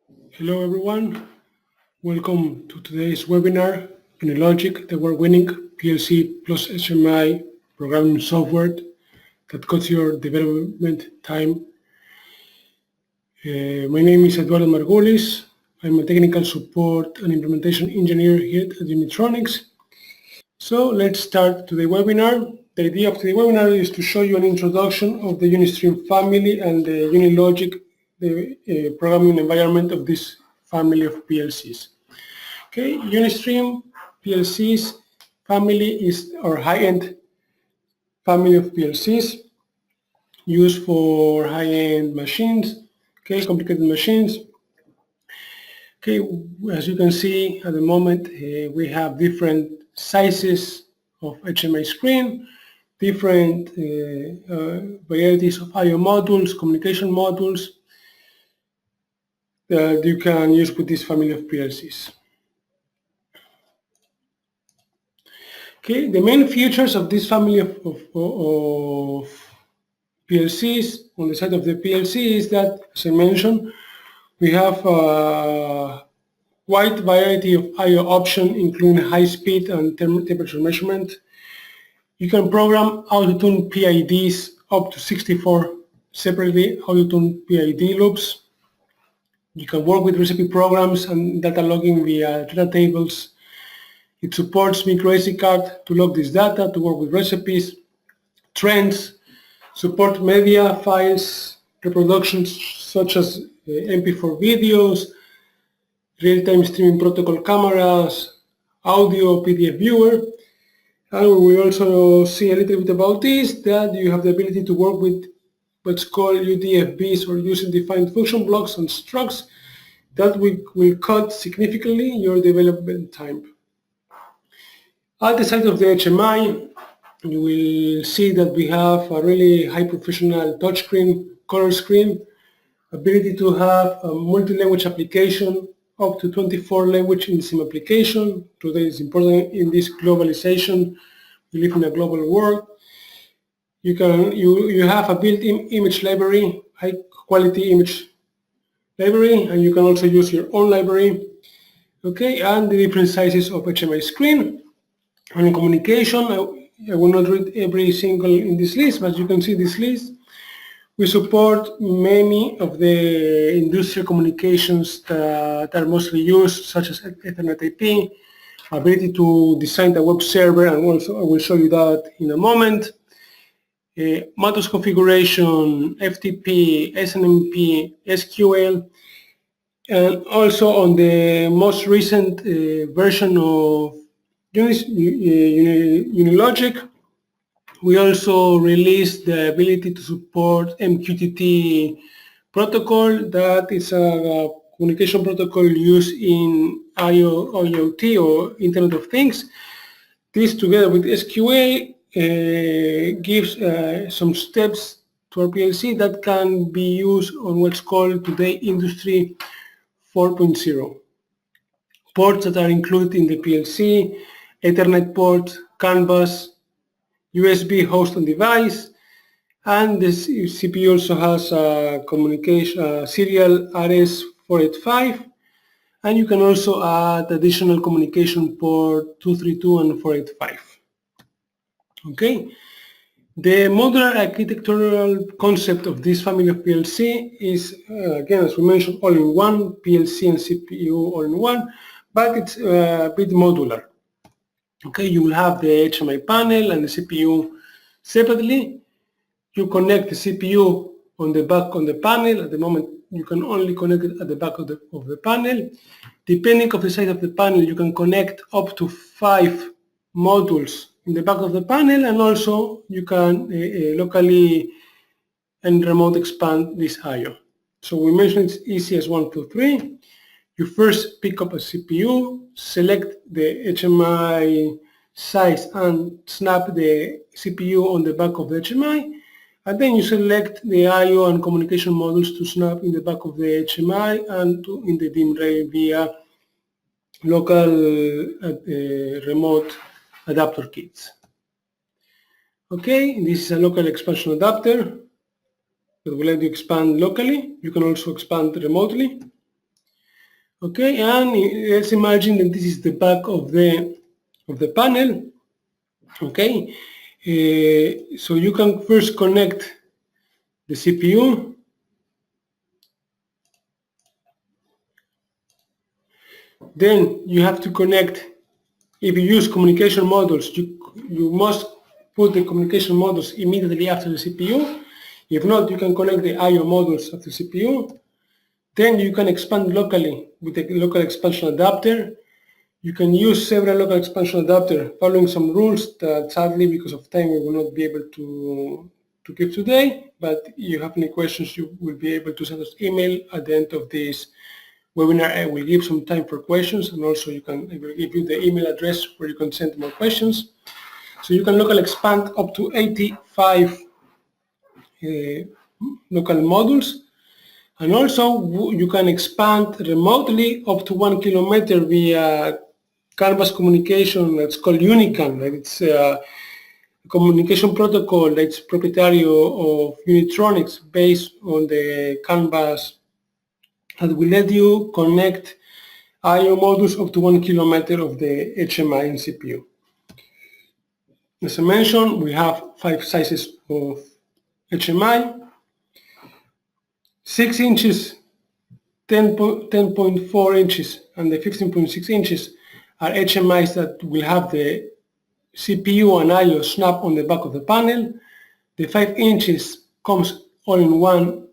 Hello everyone, welcome to today's webinar, UniLogic, the award-winning PLC+HMI programming software that cuts your development time. My name is Eduardo Margulis. I'm a technical support and implementation engineer here at Unitronics. So let's start today's webinar. The idea of today's webinar is to show you an introduction of the Unistream family and the UniLogic, the programming environment of this family of PLCs. Okay, Unistream PLCs family is our high-end family of PLCs used for high-end machines, okay, complicated machines. Okay, as you can see at the moment, we have different sizes of HMI screen, different varieties of I/O modules, communication modules that you can use with this family of PLCs. Okay, the main features of this family of PLCs on the side of the PLC is that, as I mentioned, we have a wide variety of I/O options, including high speed and temperature measurement. You can program auto-tune PIDs up to 64 separately auto-tune PID loops. You can work with recipe programs and data logging via data tables. It supports microSD card to log this data, to work with recipes, trends, support media files, reproductions such as MP4 videos, real-time streaming protocol cameras, audio, PDF viewer. And we will also see a little bit about this, that you have the ability to work with what's called UDFBs or user-defined function blocks and structs that will cut significantly your development time. At the side of the HMI, you will see that we have a really high professional touchscreen, color screen, ability to have a multi-language application, up to 24 language in the same application. Today is important in this globalization. We live in a global world. You have a built-in image library, high quality image library, and you can also use your own library. Okay, and the different sizes of HMI screen. And in communication, I will not read every single in this list, but you can see this list. We support many of the industrial communications that are mostly used, such as Ethernet IP, ability to design the web server, and also I will show you that in a moment. Matrix configuration, FTP, SNMP, SQL, and also on the most recent version of UniLogic, we also released the ability to support MQTT protocol. That is a communication protocol used in IoT or Internet of Things. This together with SQL gives some steps to our PLC that can be used on what's called today Industry 4.0. Ports that are included in the PLC, Ethernet port, CAN bus, USB host on device, and the CPU also has a communication serial RS485, and you can also add additional communication port 232 and 485. Okay, the modular architectural concept of this family of PLC is, again, as we mentioned, all-in-one, PLC and CPU all-in-one, but it's a bit modular. Okay, you will have the HMI panel and the CPU separately. You connect the CPU on the back on the panel. At the moment, you can only connect it at the back of the panel. Depending on the size of the panel, you can connect up to 5 modules in the back of the panel, and also you can locally and remote expand this I/O. So we mentioned it's easy as 1, 2, 3. You first pick up a CPU, select the HMI size and snap the CPU on the back of the HMI, and then you select the I/O and communication modules to snap in the back of the HMI and in the DIMM rail via local remote adapter kits. Okay, this is a local expansion adapter that will let you expand locally. You can also expand remotely. Okay, and let's imagine that this is the back of the panel. Okay, so you can first connect the CPU. Then you have to connect, if you use communication modules, you must put the communication modules immediately after the CPU. If not, you can connect the I/O modules of the CPU. Then you can expand locally with the local expansion adapter. You can use several local expansion adapters following some rules that sadly because of time we will not be able to give today, but if you have any questions you will be able to send us email at the end of this webinar. I will give some time for questions, and also I will give you the email address where you can send more questions. So you can local expand up to 85 local modules, and also you can expand remotely up to 1 kilometer via Canvas communication that's called UniCAN. Right? It's a communication protocol that's proprietary of Unitronics based on the Canvas that will let you connect I/O modules up to 1 kilometer of the HMI and CPU. As I mentioned, we have 5 sizes of HMI, 6 inches, 10.4 inches, and the 15.6 inches are HMIs that will have the CPU and I/O snap on the back of the panel. The 5 inches comes all in one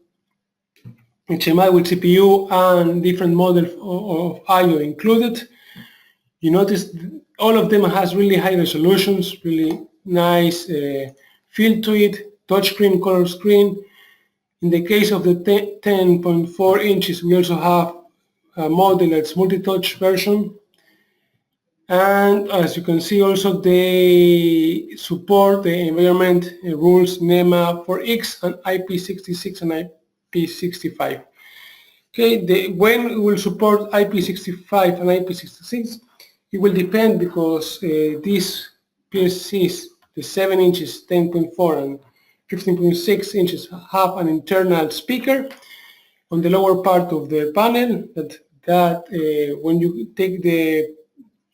HMI with CPU and different models of I/O included. You notice all of them has really high resolutions, really nice feel to it, touchscreen, color screen. In the case of the 10.4 inches, we also have a model that's multi-touch version. And as you can see also, they support the environment rules NEMA 4X and IP66 and IP65. Okay, when we will support IP65 and IP66, it will depend because these PLCs, the 7 inches, 10.4 and 15.6 inches have an internal speaker on the lower part of the panel that when you take the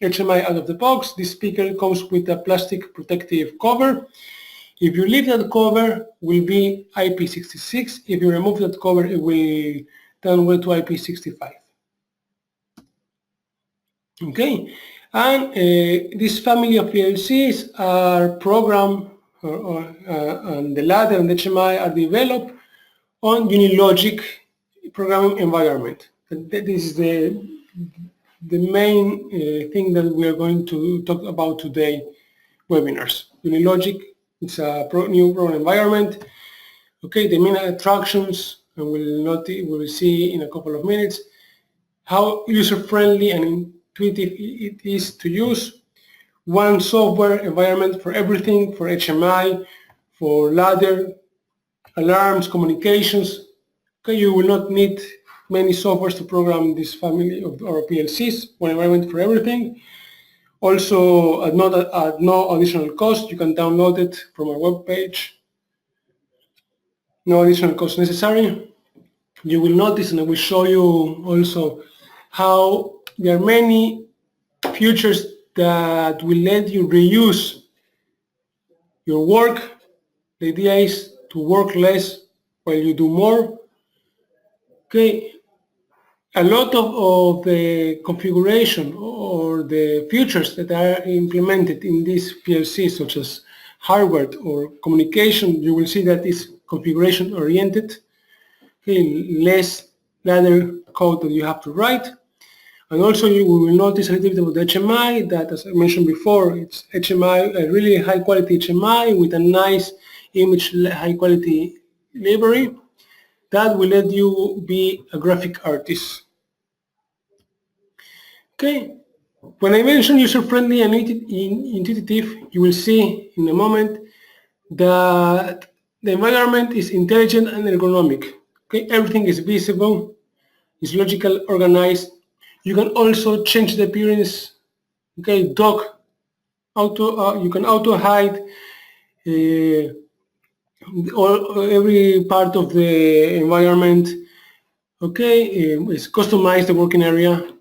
HMI out of the box, this speaker comes with a plastic protective cover. If you leave that cover, will be IP66. If you remove that cover, it will downgrade to IP65. Okay, and this family of PLCs are programmed, and the ladder and the HMI are developed on UniLogic programming environment. This is the main thing that we are going to talk about today webinars. UniLogic is a new program environment. Okay, the main attractions, and we will see in a couple of minutes how user-friendly and intuitive it is to use. One software environment for everything, for HMI, for ladder, alarms, communications. Okay, you will not need many softwares to program this family of our PLCs, one environment for everything. Also, at no additional cost, you can download it from our webpage. No additional cost necessary. You will notice, and I will show you also how there are many features that will let you reuse your work. The idea is to work less while you do more. Okay, a lot of the configuration or the features that are implemented in this PLC, such as hardware or communication, you will see that is configuration oriented. Okay, less ladder code that you have to write. And also you will notice a little bit about the HMI that, as I mentioned before, it's HMI, a really high quality HMI with a nice image high quality library that will let you be a graphic artist. Okay, when I mention user-friendly and intuitive, you will see in a moment that the environment is intelligent and ergonomic. Okay, everything is visible, is logical, organized. You can also change the appearance. Okay, you can auto hide every part of the environment. Okay, it's customize the working area.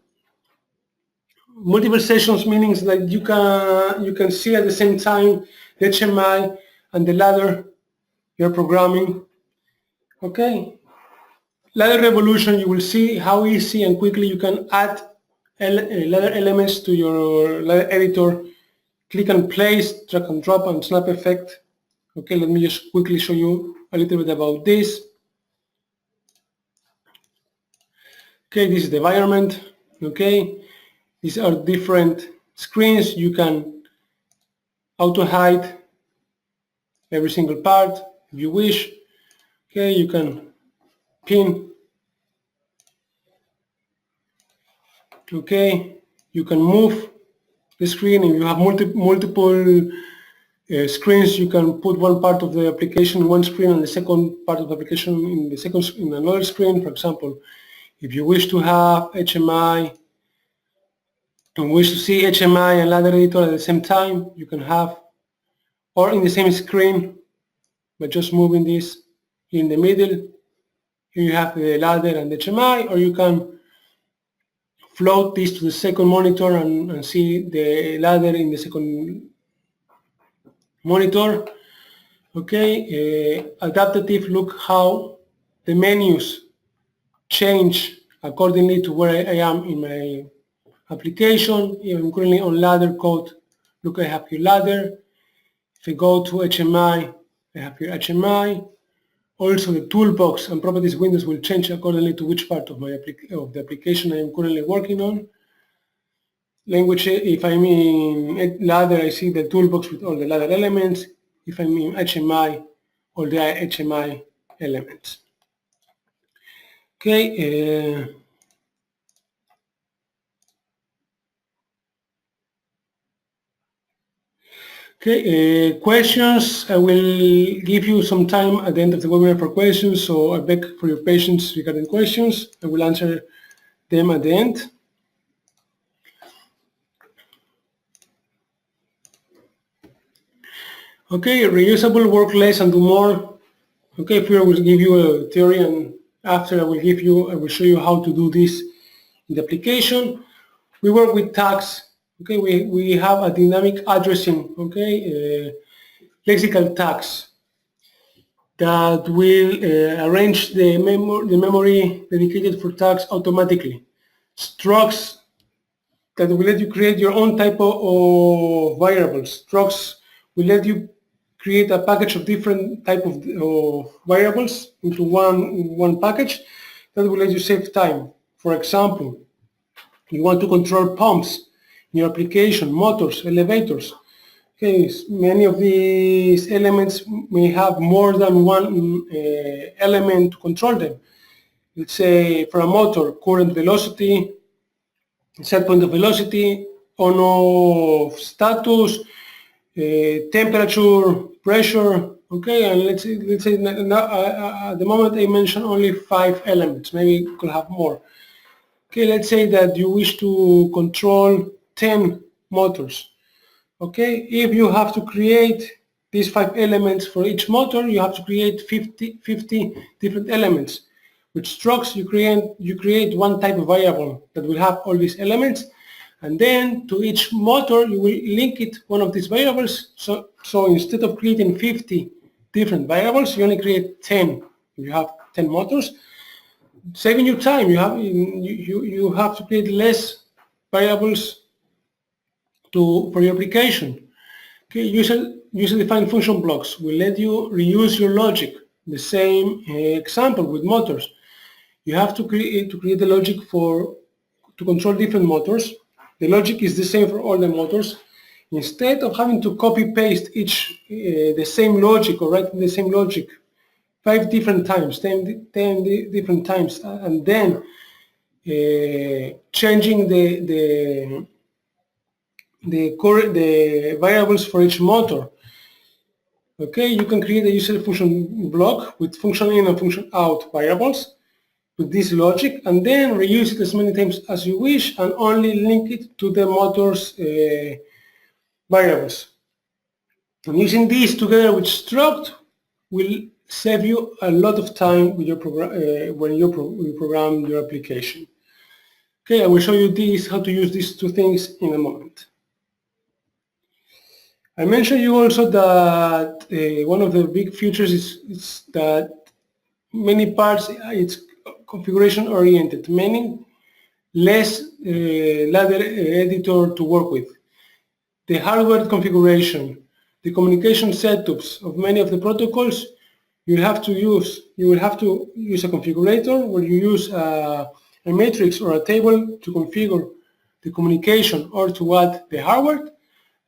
Multiple sessions meaning that you can see at the same time the HMI and the ladder you're programming. Okay, ladder revolution, you will see how easy and quickly you can add ladder elements to your ladder editor. Click and place, drag and drop, and snap effect. Okay, let me just quickly show you a little bit about this. Okay, this is the environment. Okay, these are different screens. You can auto hide every single part if you wish. Okay, you can pin. Okay, you can move the screen. If you have multiple screens, you can put one part of the application in one screen and the second part of the application in another screen. For example, if you wish to have HMI and wish to see HMI and ladder editor at the same time, you can have, or in the same screen, by just moving this in the middle. Here you have the ladder and the HMI, or you can float this to the second monitor and see the ladder in the second monitor. Okay, adaptive, look how the menus change accordingly to where I am in my application. If I'm currently on ladder code, look, I have here ladder. If I go to HMI, I have here HMI. Also, the toolbox and properties windows will change accordingly to which part of the application I am currently working on. Language, if I'm in ladder, I see the toolbox with all the ladder elements. If I'm in HMI, all the HMI elements. Okay. Okay, questions. I will give you some time at the end of the webinar for questions, so I beg for your patience regarding questions. I will answer them at the end. Okay, reusable, work less and do more. Okay, here I will give you a theory, and after I will show you how to do this in the application. We work with tags. Okay, we have a dynamic addressing. Okay, lexical tags that will arrange the memory dedicated for tags automatically. Structs that will let you create your own type of variables. Structs will let you create a package of different type of variables into one package that will let you save time. For example, you want to control pumps in your application, motors, elevators. Okay, many of these elements may have more than one element to control them. Let's say for a motor, current velocity, set point of velocity, on-off status, temperature, pressure. Okay, and let's say now, at the moment I mentioned only 5 elements. Maybe we could have more. Okay, let's say that you wish to control 10 motors. Okay, if you have to create these 5 elements for each motor, you have to create 50 different elements. With structs, you create one type of variable that will have all these elements, and then to each motor you will link it one of these variables. So instead of creating 50 different variables, you only create 10. You have 10 motors, saving you time. You have to create less variables for your application. Okay, user-defined function blocks will let you reuse your logic. The same example with motors. You have to create the logic to control different motors. The logic is the same for all the motors. Instead of having to copy-paste the same logic or write the same logic 5 different times, 10 different times, and then changing the variables for each motor. Okay, you can create a user function block with function in and function out variables with this logic, and then reuse it as many times as you wish and only link it to the motor's variables. And using these together with struct will save you a lot of time with your when you program your application. Okay, I will show you how to use these two things in a moment. I mentioned you also that one of the big features is that many parts it's configuration oriented, meaning less ladder editor to work with. The hardware configuration, the communication setups of many of the protocols, you will have to use a configurator where you use a matrix or a table to configure the communication or to add the hardware,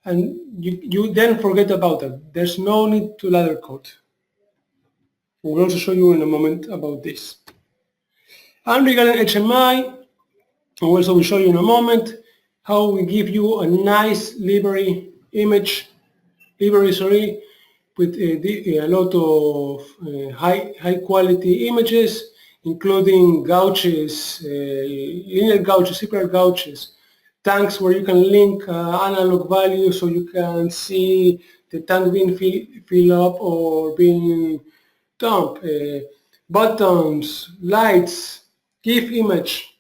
and you then forget about that. There's no need to ladder code. We'll also show you in a moment about this. And regarding HMI, also we'll show you in a moment how we give you a nice library with a lot of high quality images, including gouges, linear gouges, circular gouges, tanks where you can link analog values so you can see the tank being filled up or being dumped, buttons, lights, GIF image.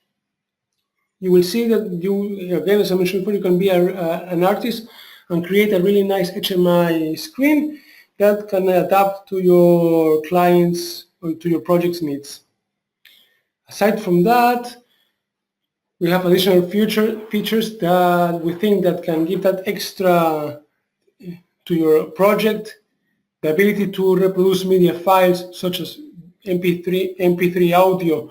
You will see that you, again, as I mentioned before, you can be an artist and create a really nice HMI screen that can adapt to your clients or to your project's needs. Aside from that, we have additional features that we think that can give that extra to your project. The ability to reproduce media files such as MP3 audio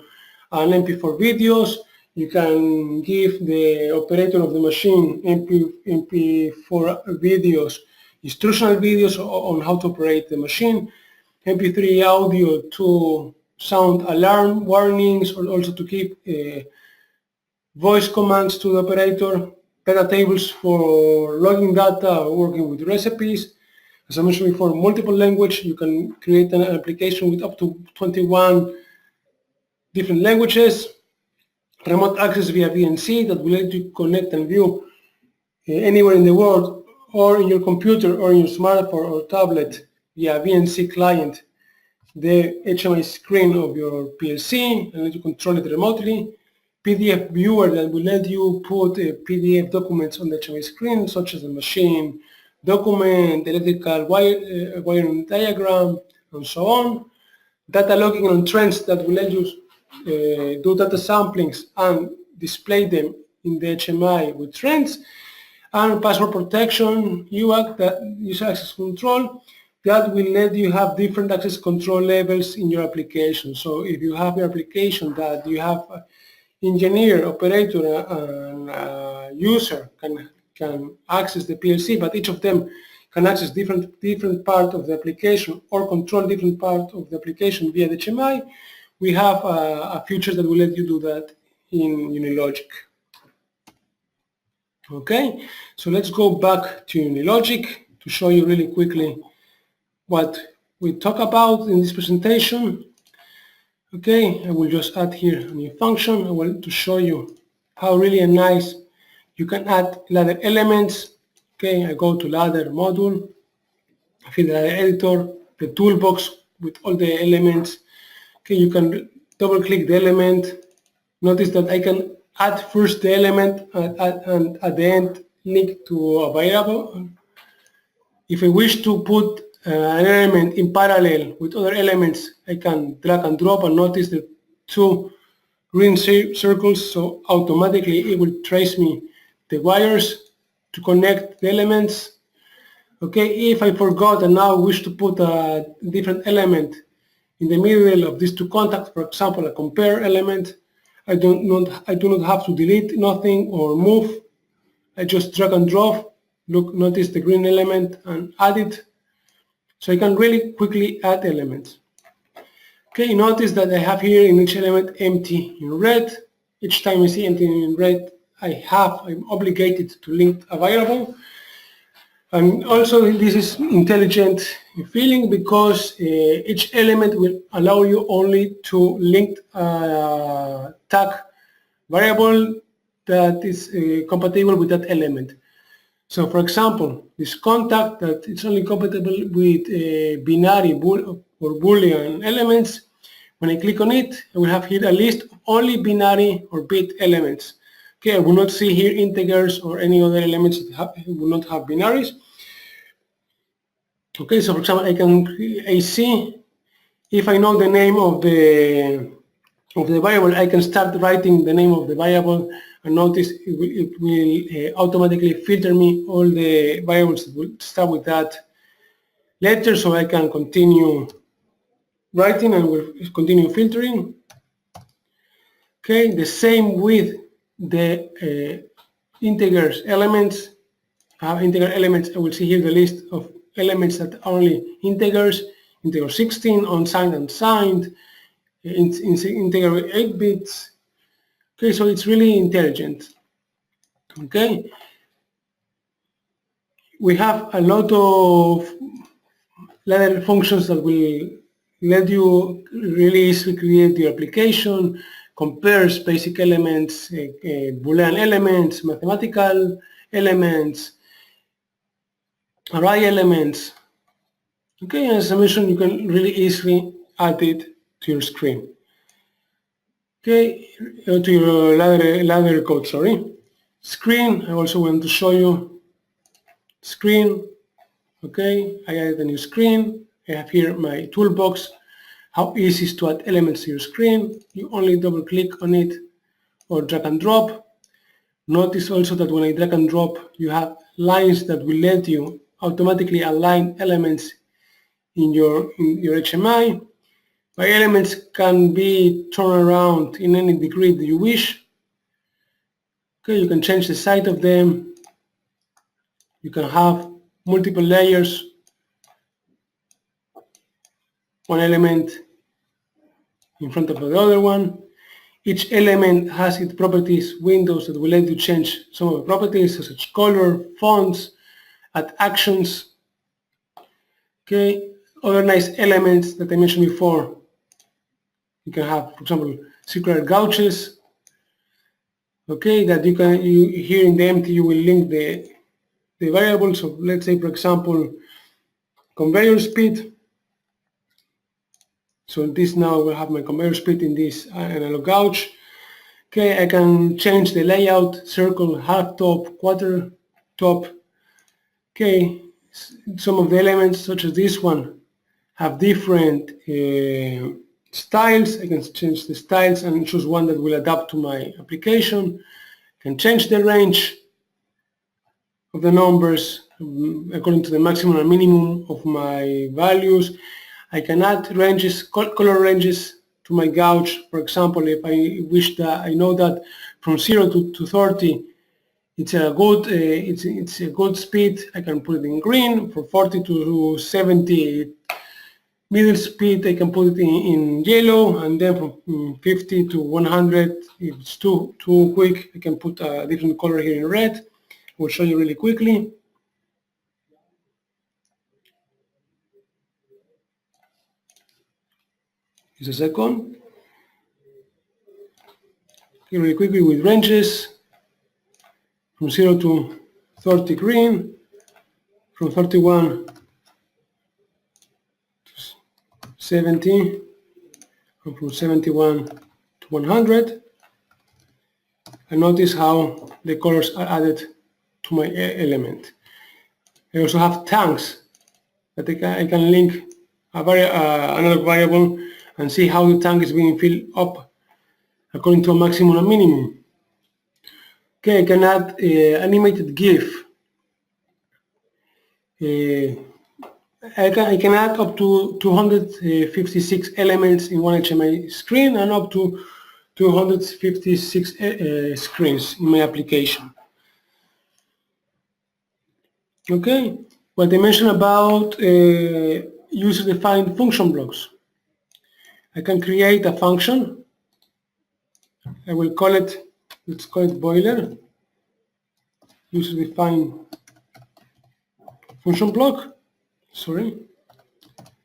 and MP4 videos. You can give the operator of the machine MP4 videos, instructional videos on how to operate the machine, MP3 audio to sound alarm warnings, or also to keep voice commands to the operator, data tables for logging data, working with recipes. As I mentioned before, multiple language. You can create an application with up to 21 different languages. Remote access via VNC that will let you connect and view anywhere in the world, or in your computer or in your smartphone or tablet via VNC client, the HMI screen of your PLC and let you control it remotely. PDF viewer that will let you put PDF documents on the HMI screen, such as a machine document, electrical wiring diagram, and so on. Data logging on trends that will let you do data samplings and display them in the HMI with trends, and password protection, UAC, that user access control, that will let you have different access control levels in your application. So if you have your application that you have engineer, operator, and user can access the PLC, but each of them can access different part of the application or control different part of the application via the HMI, we have a feature that will let you do that in UniLogic. Okay, so let's go back to UniLogic to show you really quickly what we talk about in this presentation. Okay, I will just add here a new function. I want to show you how really nice you can add ladder elements. Okay, I go to ladder module, I fill the ladder editor, the toolbox with all the elements. Okay, you can double click the element. Notice that I can add first the element and at the end link to a variable. If I wish to put an element in parallel with other elements, I can drag and drop, and notice the two green circles, so automatically it will trace me the wires to connect the elements. Okay, if I forgot and now wish to put a different element in the middle of these two contacts, for example, a compare element, I do not have to delete nothing or move. I just drag and drop. Look, notice the green element and add it. So I can really quickly add elements. Okay, notice that I have here in each element empty in red. Each time I see empty in red, I'm obligated to link a variable. And also this is intelligent filling because each element will allow you only to link a tag variable that is compatible with that element. So for example, this contact that it's only compatible with binary or Boolean elements. When I click on it, I will have here a list of only binary or bit elements. Okay, I will not see here integers or any other elements that will not have binaries. Okay, so for example, I see if I know the name of the variable, I can start writing the name of the variable, and notice it will automatically filter me all the variables that will start with that letter, so I can continue writing and will continue filtering. Okay, the same with the integers elements. I have integer elements. I will see here the list of elements that are only integers, integer 16, unsigned and signed, integer 8 bits. Okay, so it's really intelligent. Okay, we have a lot of ladder functions that will let you really easily create your application, compares basic elements, Boolean elements, mathematical elements, array elements. Okay, as I mentioned, you can really easily add it to your screen. Okay, to your ladder code, sorry. Screen, I also want to show you screen. Okay, I added a new screen. I have here my toolbox. How easy is to add elements to your screen. You only double click on it or drag and drop. Notice also that when I drag and drop, you have lines that will let you automatically align elements in your HMI. My elements can be turned around in any degree that you wish. Okay, you can change the size of them. You can have multiple layers. One element in front of the other one. Each element has its properties windows that will let you change some of the properties, such as color, fonts, add actions. Okay, other nice elements that I mentioned before. You can have, for example, circular gouges. Okay, that you here in the empty you will link the variables. So let's say, for example, conveyor speed. So this now will have my conveyor speed in this analog gauge. Okay, I can change the layout, circle, half top, quarter top. Okay, some of the elements, such as this one, have different styles. I can change the styles and choose one that will adapt to my application. I can change the range of the numbers according to the maximum and minimum of my values. I can add ranges, color ranges to my gauge. For example, if I wish that I know that from 0 to 30 it's a good speed, I can put it in green. From 40 to 70 middle speed, I can put it in yellow, and then from 50 to 100, if it's too quick, I can put a different color here in red. I will show you really quickly. Just a second. Here really quickly with ranges. From 0 to 30 green, from 31 to 70, and from 71 to 100. And notice how the colors are added to my element. I also have tanks that I can link another variable and see how the tank is being filled up according to a maximum and minimum. Okay, I can add animated GIF. I can add up to 256 elements in one HMI screen and up to 256 screens in my application. Okay, what I mentioned about user-defined function blocks. I can create a function. I will call it, let's call it boiler, user-defined function block. Sorry,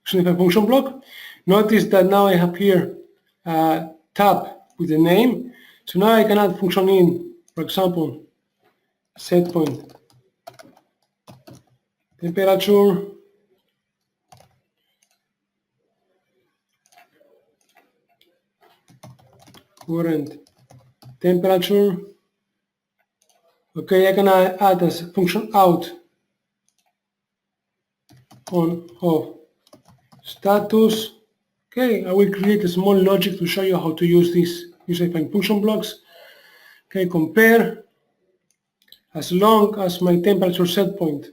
user-defined function block. Notice that now I have here a tab with the name. So now I can add function in, for example, set point temperature, current temperature. Okay, I can add as function out on off status. Okay, I will create a small logic to show you how to use these user-defined function blocks. Okay, compare as long as my temperature set point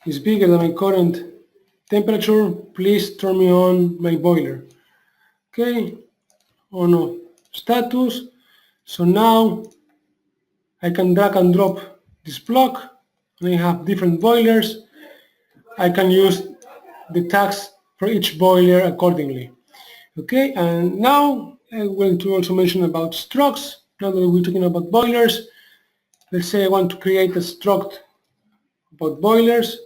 is bigger than my current temperature, please turn me on my boiler. Okay, on off status. So now I can drag and drop this block and I have different boilers. I can use the tags for each boiler accordingly. Okay, and now I'm going to also mention about structs. Now that we're talking about boilers, let's say I want to create a struct about boilers.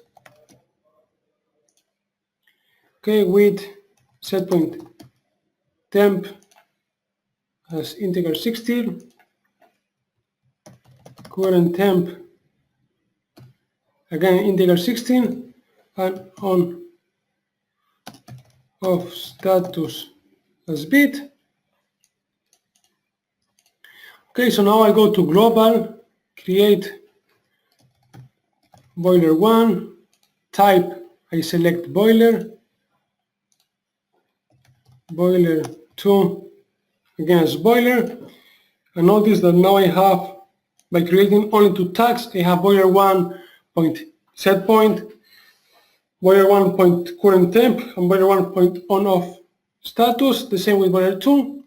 Okay, with setpoint temp as integer 60, current temp again integer 16, and on of status as bit. Okay, so now I go to global, create boiler 1, type I select boiler, boiler 2 again as boiler, and notice that now I have, by creating only two tags, I have boiler 1 point set point, boiler 1 point current temp, and boiler 1 point on off status. The same with boiler 2.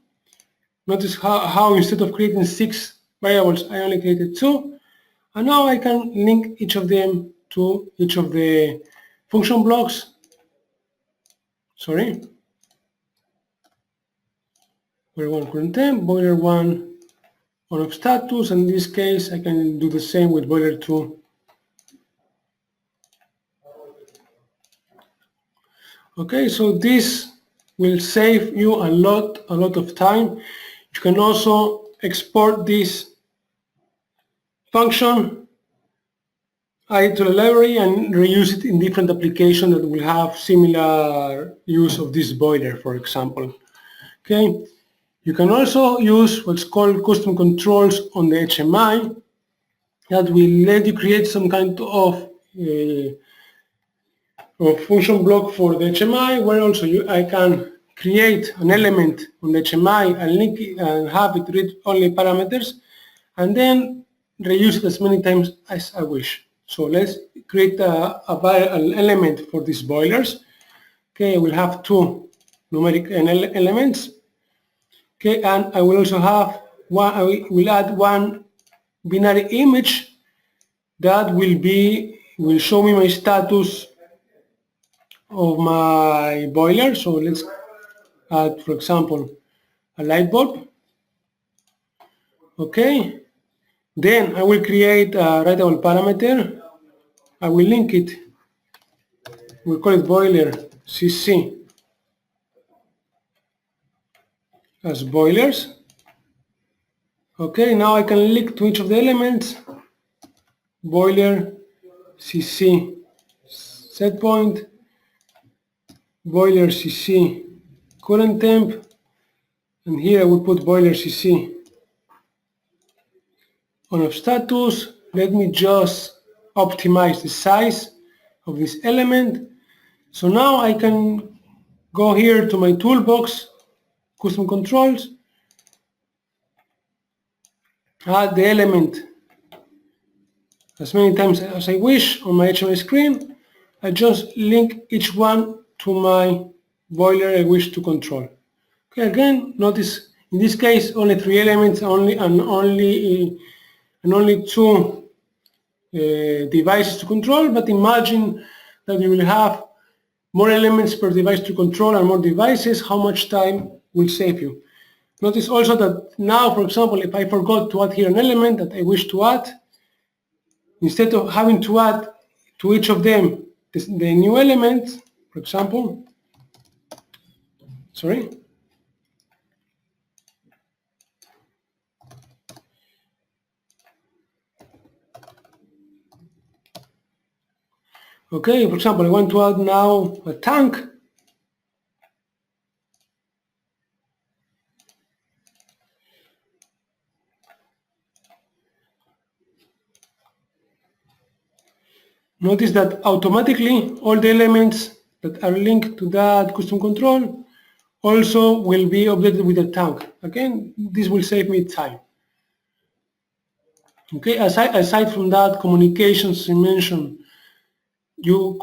Notice how instead of creating 6 variables, I only created 2. And now I can link each of them to each of the function blocks. Sorry. Boiler 1 current temp, boiler 1 on off status, and in this case I can do the same with boiler 2. Okay, so this will save you a lot of time. You can also export this function, add it to the library, and reuse it in different applications that will have similar use of this boiler, for example. Okay, you can also use what's called custom controls on the HMI that will let you create some kind of function block for the HMI, where also I can create an element on the HMI and link it and have it read only parameters, and then reuse it as many times as I wish. So let's create an element for these boilers. Okay, I will have two numeric elements. Okay, and I will also have one. I will add one binary image that will show me my status of my boiler. So let's add, for example, a light bulb. Okay, then I will create a writable parameter. I will link it. We'll call it boiler CC as boilers. Okay, now I can link to each of the elements. Boiler CC set point, boiler CC current temp, and here I will put boiler CC on off status. Let me just optimize the size of this element. So now I can go here to my toolbox, custom controls, add the element as many times as I wish on my HMI screen. I just link each one to my boiler I wish to control. Okay, again, notice in this case only 3 elements, only two devices to control, but imagine that you will have more elements per device to control and more devices. How much time will save you? Notice also that now, for example, if I forgot to add here an element that I wish to add, instead of having to add to each of them the new element, for example, sorry, okay, for example, I want to add now a tank. notice that automatically all the elements that are linked to that custom control also will be updated with the tag. Again, this will save me time. Okay, aside from that, communications I mentioned, you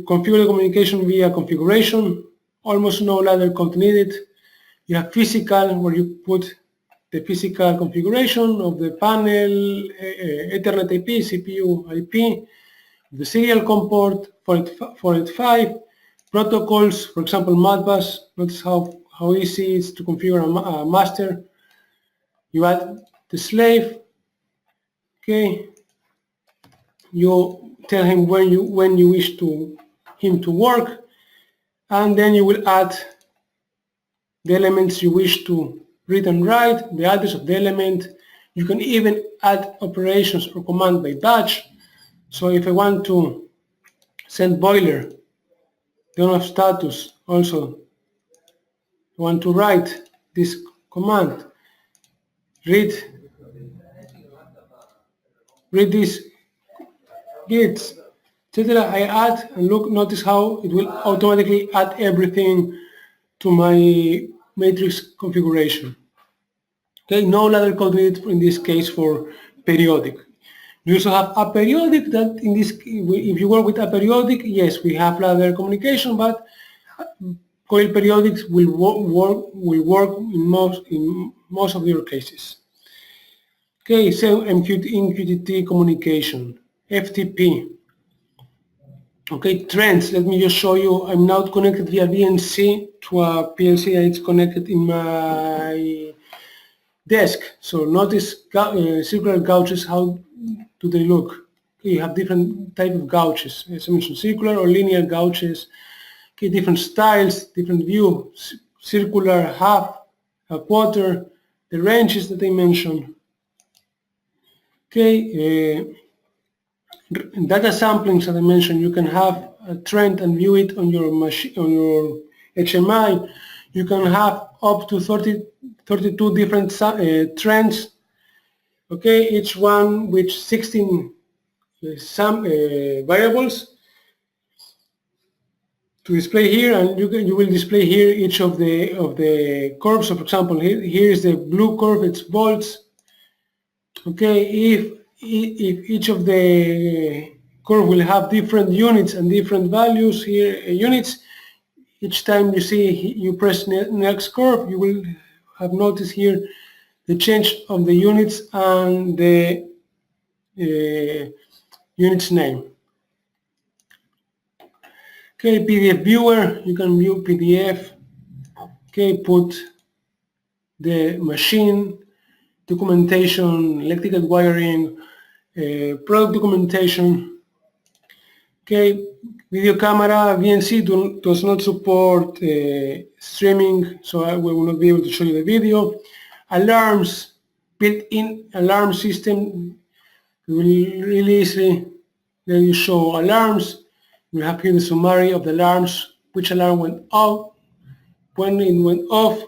configure the communication via configuration, almost no ladder code needed. You have physical, where you put the physical configuration of the panel, Ethernet IP, CPU IP, the serial COM port, 485, protocols, for example, Modbus. Notice how easy it is to configure a master. You add the slave, okay. You tell him when you wish him to work, and then you will add the elements you wish to read and write, the address of the element. You can even add operations or command by batch. So if I want to send boiler, the on-off status, also I want to write this command, read this gets, etc. I add, and look, notice how it will automatically add everything to my matrix configuration. Okay, no ladder code needed in this case for periodic. You also have aperiodic, that in this, if you work with aperiodic, yes, we have ladder communication, but coil periodics will work in most of your cases. Okay, so MQTT communication, FTP. Okay, trends. Let me just show you. I'm now connected via VNC to a PLC and it's connected in my desk. So notice circular gouges. How do they look? Okay, you have different type of gouges. As I mentioned, circular or linear gouges. Okay, different styles, different view. Circular, half, a quarter. The ranges that I mentioned. Okay. Data samplings, as I mentioned, you can have a trend and view it on your machine, on your HMI. You can have up to 32 different trends. Okay, each one with 16 variables to display here, and you will display here each of the curves. So, for example, here is the blue curve. It's volts. Okay, if each of the curve will have different units and different values here, units, each time you press next curve, you will have noticed here the change of the units and the unit's name. Okay, PDF viewer, you can view PDF. Okay, put the machine, documentation, electrical wiring, product documentation. Okay, video camera, VNC does not support streaming, so I will not be able to show you the video. Alarms, built-in alarm system, will really easily let you show alarms. We have here the summary of the alarms, which alarm went out, when it went off.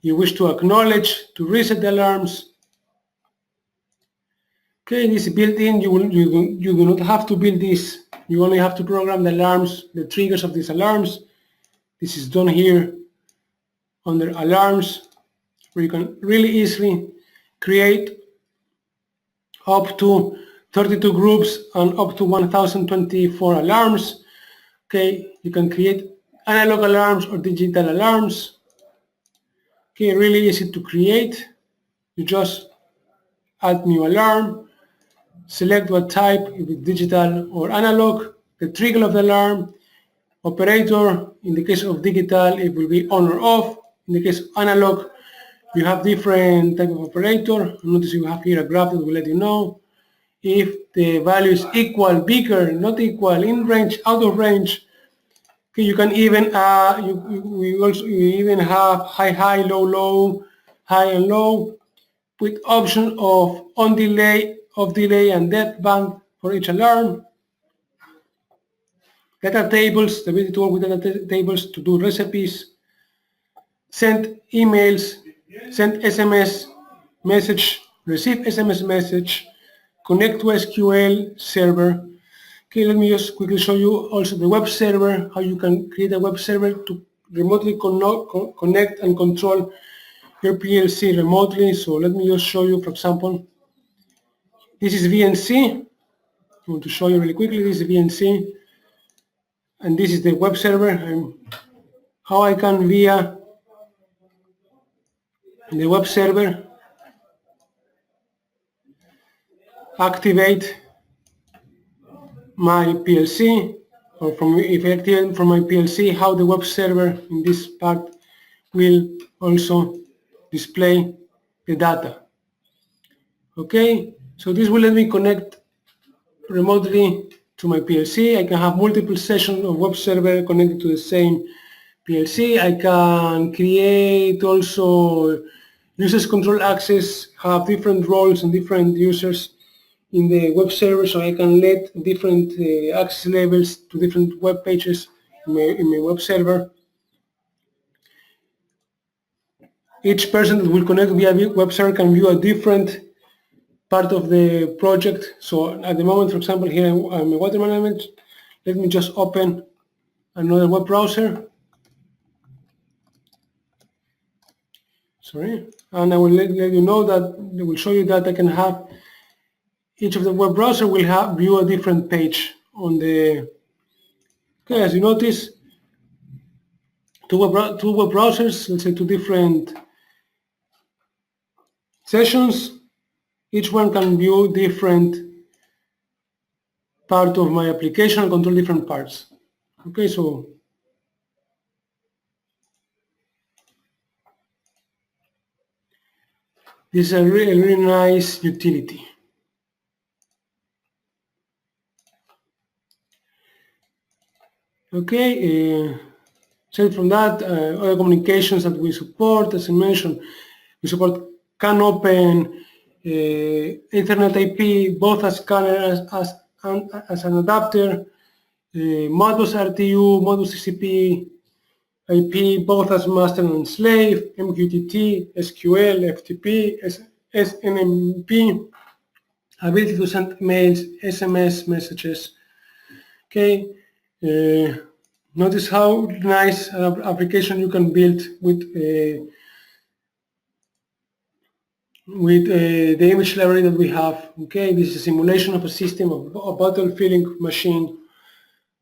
You wish to acknowledge, to reset the alarms. Okay, this is built-in. You do not have to build this. You only have to program the alarms, the triggers of these alarms. This is done here under alarms, where you can really easily create up to 32 groups and up to 1024 alarms. Okay, you can create analog alarms or digital alarms. Okay, really easy to create. You just add new alarm, select what type, if it's digital or analog, the trigger of the alarm, operator. In the case of digital, it will be on or off. In the case of analog, you have different type of operator. Notice you have here a graph that will let you know if the value is equal, bigger, not equal, in range, out of range. Okay, you can even you even have high, low, high and low, with option of on delay, off delay, and dead band for each alarm. Data tables, the ability to work with data tables to do recipes, send emails, send SMS message, receive SMS message, connect to SQL server. Okay, let me just quickly show you also the web server, how you can create a web server to remotely connect and control your PLC remotely. So let me just show you, for example, this is VNC. I want to show you really quickly, this is VNC, and this is the web server, and how I can via the web server activate my PLC, or if I activate from my PLC, how the web server in this part will also display the data. Okay, so this will let me connect remotely to my PLC. I can have multiple sessions of web server connected to the same PLC. I can create also users control access, have different roles and different users in the web server, so I can let different access levels to different web pages in my web server. Each person that will connect via web server can view a different part of the project. So at the moment, for example, here I'm in water management. Let me just open another web browser. Sorry, and I will let you know that it will show you that I can have each of the web browser will have view a different page on the. Okay, as you notice, two web browsers, let's say two different sessions. Each one can view different part of my application and control different parts. Okay, so this is a really nice utility. Okay, aside from that, other communications that we support, as I mentioned, we support CAN open, Ethernet IP, both as CAN as an adapter, Modbus RTU, Modbus TCP IP, both as master and slave, MQTT, SQL, FTP, SNMP, ability to send mails, SMS messages. Okay, notice how nice an application you can build with the image library that we have. Okay, this is a simulation of a system of a bottle filling machine.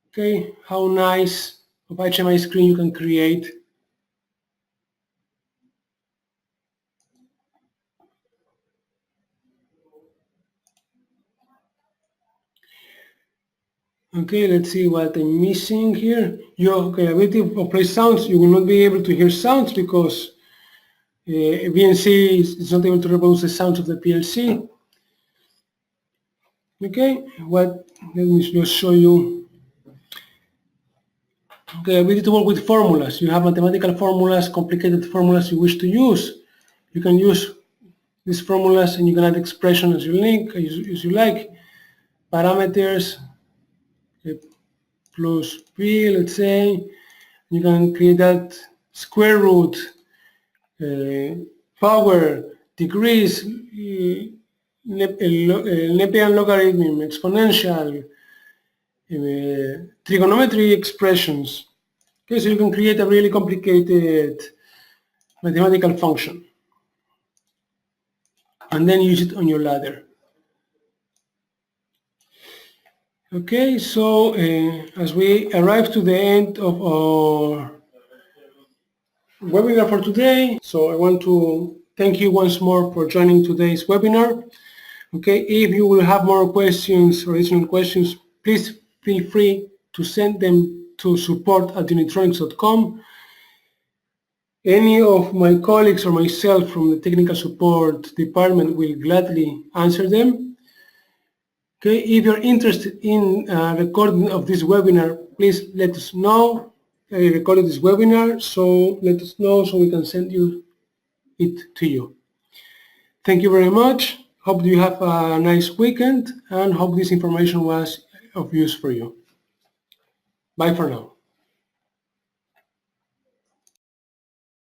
Okay, how nice of HMI screen you can create. Okay, let's see what I'm missing here. Your ability to play sounds, you will not be able to hear sounds because VNC is not able to reproduce the sounds of the PLC. Okay, let me just show you. Okay, ability to work with formulas. You have mathematical formulas, complicated formulas you wish to use. You can use these formulas and you can add expression as you like. Parameters, plus p, let's say. You can create that square root, power, degrees, Neperian logarithm, exponential, trigonometry expressions. Okay, so you can create a really complicated mathematical function and then use it on your ladder. Okay, so as we arrive to the end of our webinar for today, so I want to thank you once more for joining today's webinar. Okay, if you will have more questions or additional questions, please feel free to send them to support@unitronics.com. Any of my colleagues or myself from the technical support department will gladly answer them. Okay, if you're interested in recording of this webinar, please let us know. I recorded this webinar, so let us know so we can send it to you. Thank you very much. Hope you have a nice weekend and hope this information was of use for you. Bye for now.